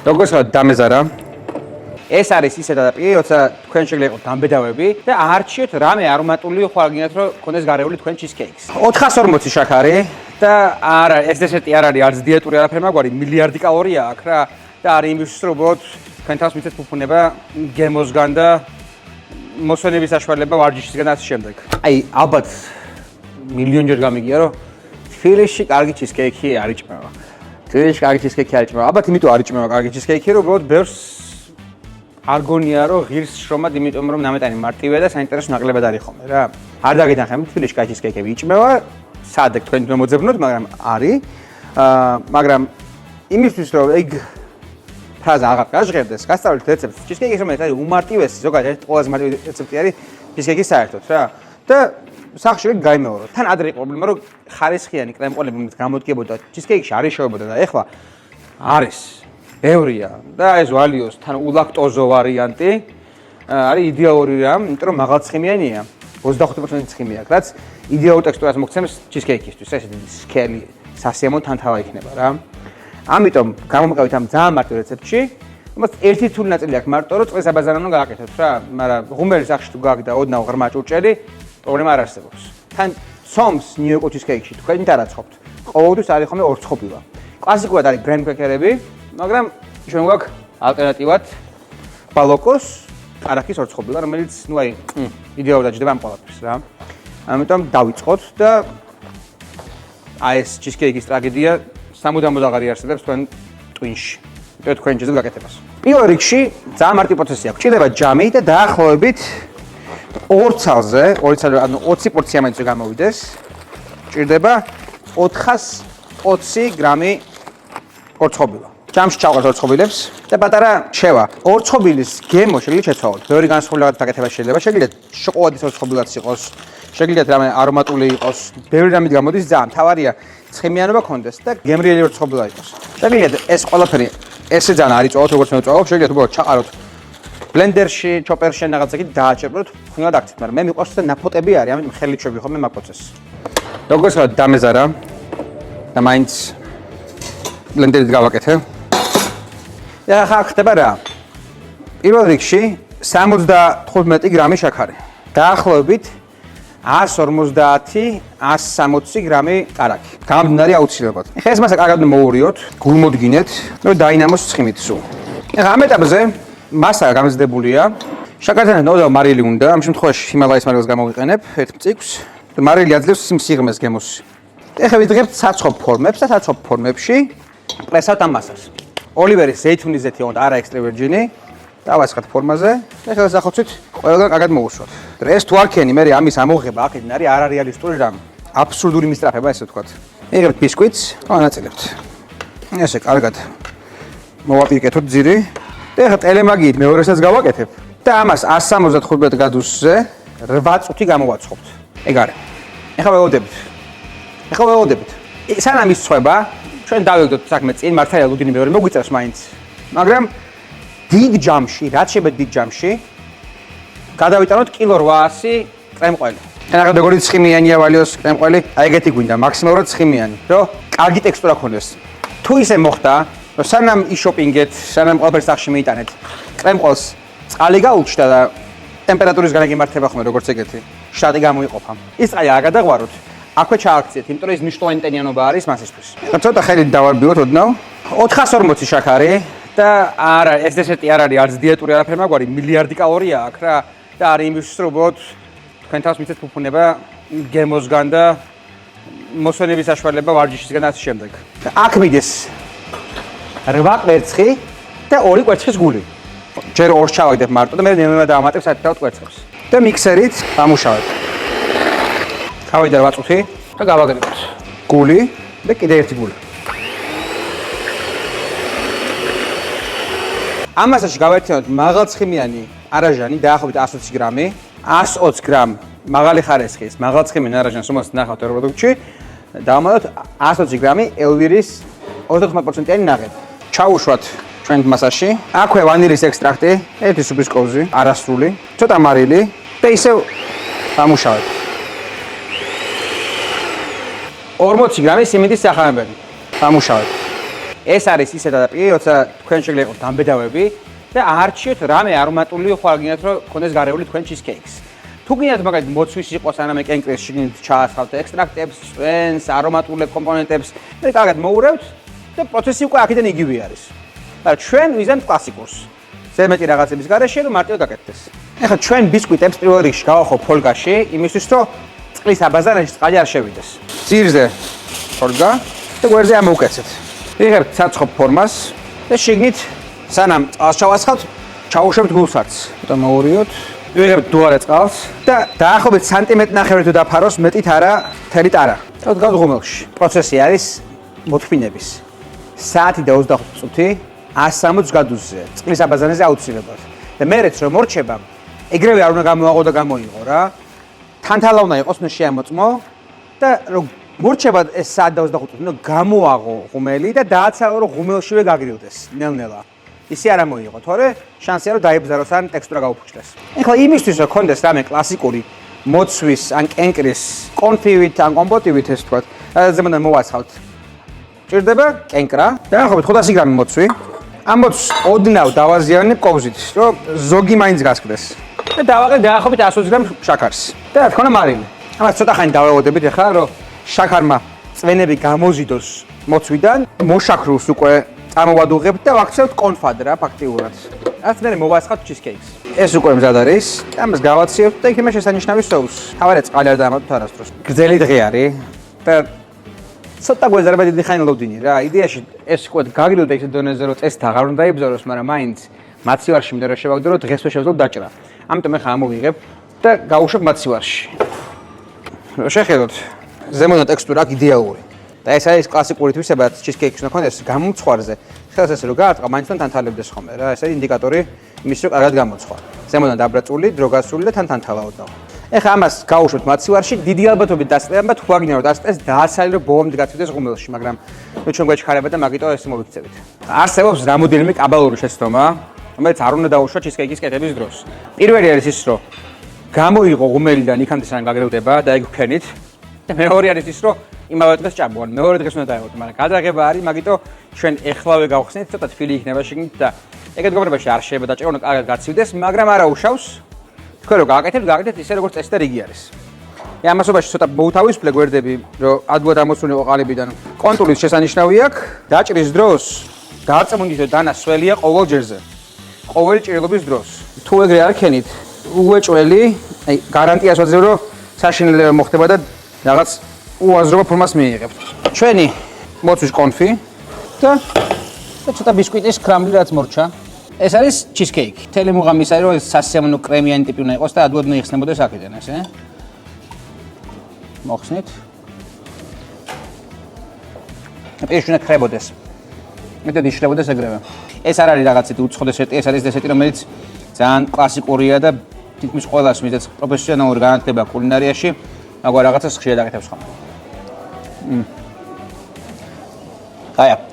როგორც დამეზარა ეს არის ის ეტაპი, როცა თქვენ შეგიძლია იყოს დამბედავები და არჩიოთ რამე არომატული ხვალ გინდათ რომ კონდეს გარეული თქვენ ჩიზკეიქს. 440 შაქარი და არა ეს დესერტი არ არის არც დიეტური არაფერი მაგვარი მილიარდი კალორია აქვს რა და არის იმისთვის რომ უბრალოდ თქვენ თავს მიცეთ ფუფუნება გემოსგან და მოსვენების საშუალება ვარჯიშისგან ასე შემდეგ. აი ალბათ მილიონჯერ გამიგია რომ თბილისში კარგი ჩიზკეიქი არ იჭმევა. თბილისში კარგი ჩიზკეიქი არ იჭმევა. ალბათ იმიტომ არ იჭმევა კარგი ჩიზკეიქი რომ უბრალოდ ბევრს არ გონია რომ ღირს შრომად იმიტომ რომ ნამეტანი მარტივია და საინტერესო ნაკლებად არის ხოლმე რა. არ დაგეთანხმებით თბილისში კარგი ჩიზკეიქები იჭმევა. სადაც თქვენ მოძებნოთ, მაგრამ არის. მაგრამ იმისთვის რომ ეგ ფრაზა აღარ გაჟღერდეს, გასწავლეთ რეცეპტს. ჩიზკეიქის რომელიც არის უმარტივესი, ზოგადად ყველაზე მარტივი რეცეპტი არის ჩიზკეიქის საერთოდ რა. და სახში გაიმეორო. თან ადრე იყო პრობლემა რომ ხარისხიანი კრემყოლები რომელიც გამოდგებოდა ჩიზკეიქში არ იშოვებოდა და ეხლა არის ბევრია და ეს ვალიოს თან ულაქტოზო ვარიანტი არის იდეალური რამ, იმიტომ რომ მაღალცხიმიანია, 25% ცხიმი აქვს, რაც იდეალურ ტექსტურას მოგცემს ჩიზკეიქისთვის. ესეთი სქელი სასიამო თანთავა იქნება რა. ამიტომ გამომყევით ამ ძალიან მარტივ რეცეპტში, რომელიც ერთი თული ნაწილი აქვს მარტო რომ წყლის აბაზანანო გააკეთოთ რა, მაგრამ ღუმელის სახში თუ გააკეთა ოდნავ ღრმა ჭურჭელი, პრობლემა არ არსებობს. თან სომს ნიუ-იორკ ჩიზკეიქში თქვენ დააცხობთ. ყოველთვის არის ხოლმე ორცხობილა. კლასიკურად არის გრენ კრეკერები, მაგრამ ჩვენ გვაქვს ალტერნატივად ბალოკოს არაქის ორცხობილა, რომელიც ნუ აი იდეალურად ჯდება ამ ყველაფერს რა. ამიტომ დავიწყოთ და აი ეს ჩიზკეიქის ტრაგედია სამუდამოდ აღარ იარსებებს თქვენ ტვინში. იმიტომ თქვენ შეძლებთ გაკეთებას. პირველ რიგში ძალიან მარტივი პროცესი აქვს. ჭირდება ჯამი და დაახლოებით 2 ცალზე, 2 ცალზე, ანუ 20 პორცია მაინც გამოვიდეს. ჭირდება 420 გრამი ორცხობილა. ჯამში ჩავყავთ ორცხობილებს და პატარა შევა. ორცხობილის გემო შეგიძლიათ შეცვალოთ. ბევრი განსხვავებად გაკეთება შეიძლება. შეგიძლიათ შოკოლადის ორცხობილაც იყოს, შეგიძლიათ რამე არომატული იყოს. ბევრი რამით გამოდის ძალიან. თავარია ცხიმიანობა კონდეს და გემრიელი ორცხობილა იყოს. შეგიძლიათ ეს ყველაფერი ესე ძალიან არ იწოვოთ, როგორც მე ვწოვებ, შეგიძლიათ უბრალოდ ჩაყაროთ ბლენდერში, ჩოპერში რაღაცა კი დააჭერბოთ, ხნულად აქცეთ, მაგრამ მე მიყვარს და ნაფოტები არის, ამიტომ ხელით შევი ხოლმე მაგ პროცესს. როგორც დამეზარა და მაინც ბლენდერით გავაკეთე. და ახლა ხდება რა? პირველ რიგში 75 გრამი შაქარი. დაახლოებით 150-160 გრამი კარაქი. გამომდინარე აუცილებლად. ეხლა ეს მასა კარგად მოურიოთ, გულმოდგინეთ, რომ დაინამოს ცხიმით სულ. ეხლა ამ ეტაპზე მასა გამზადებულია. შაქართან ოდნავ მარილი უნდა. ამ შემთხვევაში ჰიმალაის მარილს გამოვიყენებ, ერთ მწიკს. მარილი აძლევს სიმსიღმეს გემოს. ეხლა ვიძღებთ საცხობ ფორმებს და საცხობ ფორმებში პრესავთ ამ მასას. ოლივერის ზეითუნის ზეთი უნდა არა ექსტრა ვერჯინი. დავასხათ ფორმაზე. ეხლა სახოცით ყველგან კარგად მოусვათ. ეს თუ არქენი მე ამის ამოღება აქედან არის არარეალისტური რამ. აბსურდული მისწრაფება ესე ვთქვათ. მიღებთ ბისკვიტს, განაწილებთ. ესე კარგად მოვაპირკეთოთ ძირი. და ეხლა ტელემაგიით მეორესაც გავაკეთებ და ამას 175 გრადუსზე 8 წუთი გამოვაცხობთ. ეგ არის. ეხლა ველოდებით. სანამ ისწვება, ჩვენ დავიგდოთ საქმე წინ, მართალია ლუდინი მეორე მოგვიწევს მაინც. მაგრამ დიდ ჯამში, რაც შეიძლება დიდ ჯამში, გადავიტანოთ 1.8 კრემყველი. ახლა როგორი ცხიმიანია ვალიოს კრემყველი? აი ეგეთი გვინდა, მაქსიმალურად ცხიმიანი, რომ კარგი ტექსტურა ქონდეს. თუ ისე მოხდა, რომ სანამ იშოპინგეთ, სანამ ყველაფერს სახში მიიტანეთ, კრემყოლს წყალი გაუჩნდა და ტემპერატურის გარეთ იმართება ხოლმე როგორც ეგეთი. შტატი გამოიყოფა. ის წყალი არ გადაღვაროთ. აქვე ჩააქციეთ, იმიტომ რომ ის მნიშვნელოვანი ტენიანობა არის მასისთვის. ცოტა ხელით დავარბიოთ ოდნავ. 440 შაქარი და არა, ეს დესერტი არ არის არც დიეტური არაფერი მაგვარი, მილიარდი კალორია აქვს რა და არის იმისთვის რომ უბრალოდ თქვენ თავს მიცეთ ფუფუნება გემოსგან და მოსვენების საშუალება ვარჯიშისგან ასე შემდეგ. აქ მიდის 8 კვერცხი და 2 კვერცხის გული. ჯერ 2 ჩავაგდებ მარტო და მე ნელ-ნელა დავამატებ საერთოდ კვერცხებს. და მიქსერით დამუშავებ. გავიდა 8 წუთი და გავაგდებთ. გული და კიდე ერთი გული. ამასაში გავერთიანოთ მაღალცხიმიანი არაჟანი დაახლოებით 120 გრამი, 120 გრამ მაღალი ხარისხის მაღალცხიმიანი არაჟანს, რომელსაც ნახავთ პროდუქტში, დავამატოთ 120 გრამი ელვირის 30%-იანი ნაღები. ჩავუშვათ ჩვენ მასაში. აქვე ვანილის ექსტრაქტი, ერთი სუფრის კოვზი, არასრული, ცოტა მარილი და ისევ დამუშავებთ. 40 გრამი სიმინდის სახამებელი. დამუშავებთ. ეს არის ისე დადაპირი, როცა თქვენ შეგიძლია იყოს დამბედავები და არჩიოთ რამე არომატული ხვალ გინდათ რომ გქონდეს გარეული თქვენ cheesecake-ს. თუ გინდათ მაგალითად მოცვის იყოს ანამე კენკრეს შიგნით ჩაასხავთ ექსტრაქტებს, წვენს, არომატულ კომპონენტებს და კარგად მოურევთ და პროცესი უკვე აქედან იგივე არის. და ჩვენ ვიზამთ კლასიკურს. ზემეტი რაღაცების გარეშე რომ მარტივად გაკეთდეს. ეხლა ჩვენ ბისკვიტებს პირველ რიგში გავახო ფოლგაში, იმისთვის რომ წყლის აბაზანაში წყალი არ შევიდეს. ძირზე ფოლგა და გვერდზე ამოვკეცეთ. იღებთ საცხობ ფორმას და შიგნით სანამ წყალს ჩავასხავთ, ჩაუშვებთ გულსარცს. და მოურიოთ. ვიღებთ დუარე წყალს და დაახლოებით სანტიმეტრი ნახევარი თუ დაფაროს, მეტით არა, მთელი ტარა. და დგავთ ღუმელში. პროცესი არის მოთმინების. საათი და 25 წუთი 160 გრადუსზე, წყლის აბაზანზე აუცილებლად. და მერეც რომ მორჩება, ეგრევე არ უნდა გამოაყო და გამოიღო რა. თანთალა უნდა იყოს, უნდა შეამოწმო და რომ მორჩება ეს საათი და 25 წუთი, უნდა გამოაყო ღუმელი და დააცალო რომ ღუმელშივე გაგრილდეს ნელ-ნელა. ისე არ ამოიღო, თორე შანსია რომ დაიბზაროს ან ტექსტურა გაუფუჭდეს. ეხლა იმისთვის რომ კონდეს რამე კლასიკური მოცვის ან კენკრის კონფივით ან კომპოტივით ეს თქვა, ზემოდან მოვასხავთ. ჭირდება კენკრა, დაახლოებით 500 გრამი მოცვი. ამ მოცვს ოდნავ დავაზიანებ კოვზით, რომ ზოგი მაინც გასკდეს. და დავაყენებ დაახლოებით 120 გრამ შაქარს. და რა თქმა უნდა მარილი. ამას ცოტა ხანი დავეოდებით ახლა რომ შაქარმა წვენები გამოზიდოს მოცვიდან, მოშაქრულს უკვე წარმოვადუღებთ და ვაქცევთ კონფად რა ფაქტიურად. რაც მე მოვასხავთ cheesecake-ს. ეს უკვე მზად არის. ამას გავაცივებთ და იქ მე შესანიშნავი სოუსს. თავარია წყალი არ დაამატოთ არასდროს. გრძელი დღე არის და ცოტა გვეზარება დიდი ხანი ლოდინი რა. იდეაში ეს უკვე გაგრილდა ისე დონეზე რომ წესით აღარ უნდა დაიბზაროს, მაგრამ მაინც მაცივარში მინდა რომ შევაგდო რომ დღესვე შევძლებ დაჭრა. ამიტომ ახლა ამოვიღებ და გავუშვებ მაცივარში. რომ შეხედოთ ზემოდან ტექსტურა იდეალური. და ეს არის კლასიკური თვისება cheesecake-ს უნდა ქონდეს გამომცხვარზე. ხელს ესე რომ გაარტყა, მაინც თანთალებდეს ხოლმე რა. ეს არის ინდიკატორი იმის რომ კარგად გამოცხვა. ზემოდან დაბრაწული, დრო გასული და თანთალა. ეხლა ამას გავუშვებთ მაცივარში, დიდი ალბათობით დასწრება, თუ ვაგნია რომ დასწრეს, დააცალი რომ ბოლომდე გაწევდეს ღუმელში, მაგრამ ნუ ჩვენ გვეჩქარება და მაგიტო ეს მოვიქცევით. არსებობს რამოდენიმე კაბალური შეცდომა, რომელიც არ უნდა დაუშვა cheesecake-ის კეთების დროს. პირველი არის ის, რომ გამოიღო ღუმელიდან იქამდე სანამ გაგროვდება და ეგ ვქენით. და მეორე არის ის, რომ იმავე დღეს ჭამბო, ან მეორე დღეს უნდა დაეღოთ, მაგრამ გადაღება არის, მაგიტო ჩვენ ეხლავე გავხსნით, ცოტა თბილი იქნება შიგნით და ეგეთ გოგონებაში არ შეიძლება დაჭერა, უნდა კარგად გაცივდეს, მაგრამ არა უშავს. თქვენ რო გააკეთებთ ისე როგორც წესი და რიგი არის. ამასობაში ცოტა მოუთავისუფლე გვერდები, რომ ადვილად ამოსული იყო ყალებიდან. კონტურის შესანიშნავი აქვს, დაჭრის დროს დარწმუნდით, რომ დანა სველია ყოველ ჯერზე. ყოველი ჭრილობის დროს. თუ ეგრე არ ქენით, უეჭველი, აი გარანტიას ვაძლევ, რომ საშინელება მოხდება და რაღაც უაზრობა ფორმას მიიღებთ. ჩვენი მოცვის კონფი და ცოტა ბისკვიტის კრამბლი რაც მორჩა. ეს არის cheesecake. თელი მუღამი ის არის, რომ სასიამოვნო კრემიანი ტიპი უნდა იყოს და ადვილად უნდა იხსნებოდეს აქედან, ესე. მოხსნით. ეს უნდა ხრებოდეს. მეტად იშლებოდეს ეგრევე. ეს არ არის რაღაც უცხო დესერტი, ეს არის დესერტი, რომელიც ძალიან კლასიკურია და თითქმის ყველას მისდევს პროფესიონალური განათლება კულინარიაში, მაგრამ რაღაცას ხშირად აკეთებს ხოლმე. კაია,